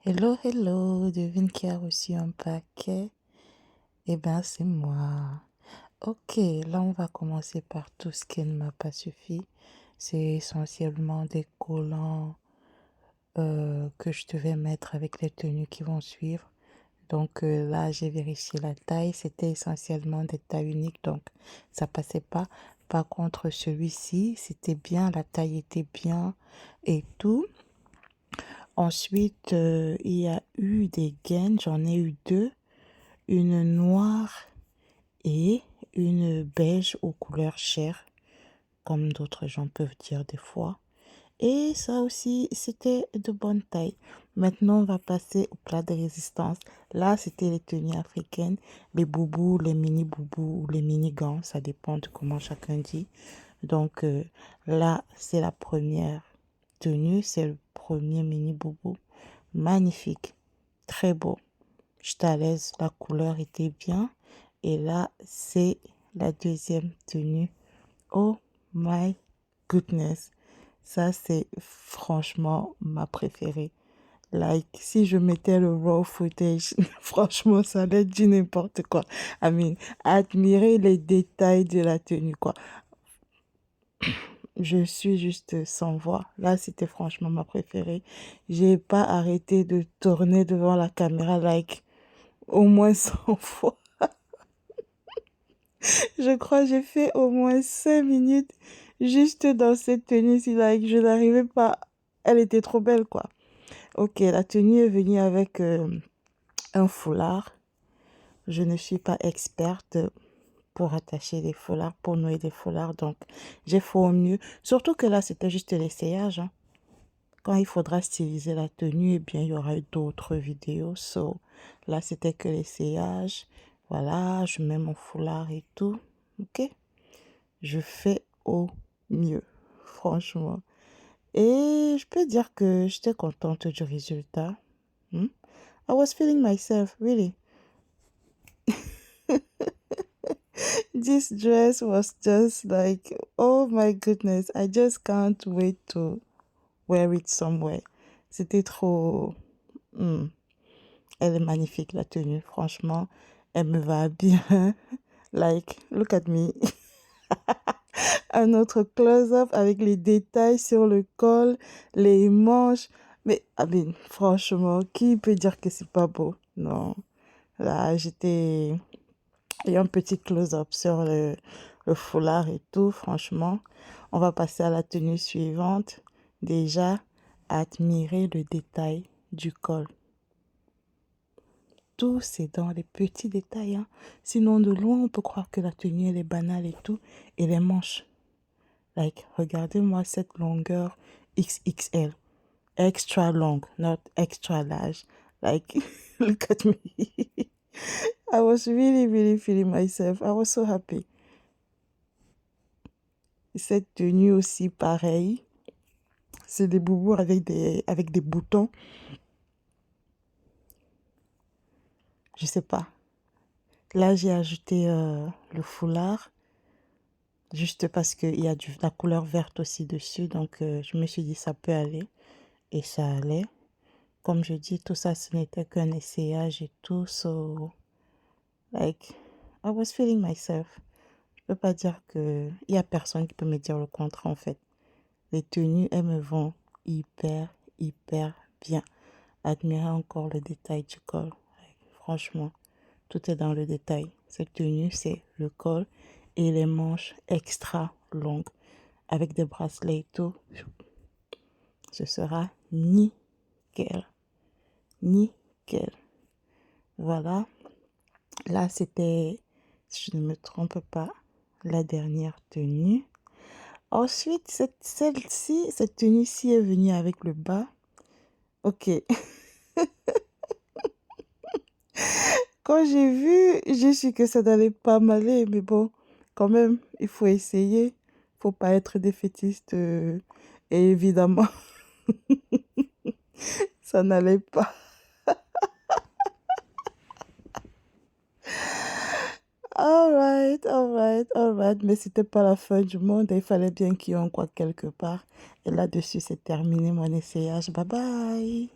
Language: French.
Hello, hello, devine qui a reçu un paquet? Eh ben, c'est moi. Ok, là, on va commencer par tout ce qui ne m'a pas suffi. C'est essentiellement des collants que je devais mettre avec les tenues qui vont suivre. Donc là, j'ai vérifié la taille. C'était essentiellement des tailles uniques, donc ça passait pas. Par contre, celui-ci, c'était bien, la taille était bien et tout. Ensuite, il y a eu des gaines, j'en ai eu deux, une noire et une beige aux couleurs chair, comme d'autres gens peuvent dire des fois. Et ça aussi, c'était de bonne taille. Maintenant, on va passer au plat de résistance. Là, c'était les tenues africaines, les boubous, les mini boubous ou les mini gants, ça dépend de comment chacun dit. Donc là, c'est la première tenue, c'est le premier mini boubou. Magnifique, très beau. J'étais à l'aise, la couleur était bien. Et là, c'est la deuxième tenue. Oh my goodness. Ça, c'est franchement ma préférée. Like, si je mettais le raw footage, franchement, ça allait être du n'importe quoi. I mean, admirer les détails de la tenue, quoi. Je suis juste sans voix. Là, c'était franchement ma préférée. J'ai pas arrêté de tourner devant la caméra, like, au moins 100 fois. Je crois que j'ai fait au moins 5 minutes juste dans cette tenue-ci, like, je n'arrivais pas. Elle était trop belle, quoi. Ok, la tenue est venue avec un foulard. Je ne suis pas experte pour attacher des foulards, pour nouer des foulards, donc j'ai fait au mieux. Surtout que là, c'était juste l'essayage, hein. Quand il faudra styliser la tenue, eh bien, il y aura d'autres vidéos. So, là, c'était que l'essayage. Voilà, je mets mon foulard et tout. Ok? Je fais au mieux, franchement. Et je peux dire que j'étais contente du résultat. Hmm? I was feeling myself, really. This dress was just like, oh my goodness, I just can't wait to wear it somewhere. C'était trop... hmm. Elle est magnifique, la tenue, franchement. Elle me va bien. Like, look at me. Un autre close-up avec les détails sur le col, les manches. Mais, I mean, franchement, qui peut dire que c'est pas beau? Non. Là, j'étais... Il y a un petit close-up sur le foulard et tout, franchement. On va passer à la tenue suivante. Déjà, admirer le détail du col. Tout, c'est dans les petits détails, hein. Sinon, de loin, on peut croire que la tenue, elle est banale et tout. Et les manches. Like, regardez-moi cette longueur XXL. Extra long, not extra large. Like, look at me. I was really, really feeling myself. I was so happy. Cette tenue aussi, pareil. C'est des boubous avec des boutons. Je sais pas. Là, j'ai ajouté le foulard. Juste parce qu'il y a la couleur verte aussi dessus. Donc, je me suis dit, ça peut aller. Et ça allait. Comme je dis, tout ça, ce n'était qu'un essayage et tout. So, like, I was feeling myself. Je peux pas dire que... Il y a personne qui peut me dire le contraire, en fait. Les tenues, elles me vont hyper, hyper bien. Admirez encore le détail du col. Like, franchement, tout est dans le détail. Cette tenue, c'est le col et les manches extra longues avec des bracelets et tout. Ce sera nickel. Nickel. Voilà. Là, c'était, si je ne me trompe pas, la dernière tenue. Ensuite, celle-ci, cette tenue-ci est venue avec le bas. Ok. Quand j'ai vu, j'ai su que ça n'allait pas m'aller, mais bon, quand même, il faut essayer. Faut pas être défaitiste. Et évidemment, ça n'allait pas. Alright. Mais c'était pas la fin du monde. Il fallait bien qu'il y ait un quoi quelque part. Et là-dessus, c'est terminé mon essayage. Bye bye.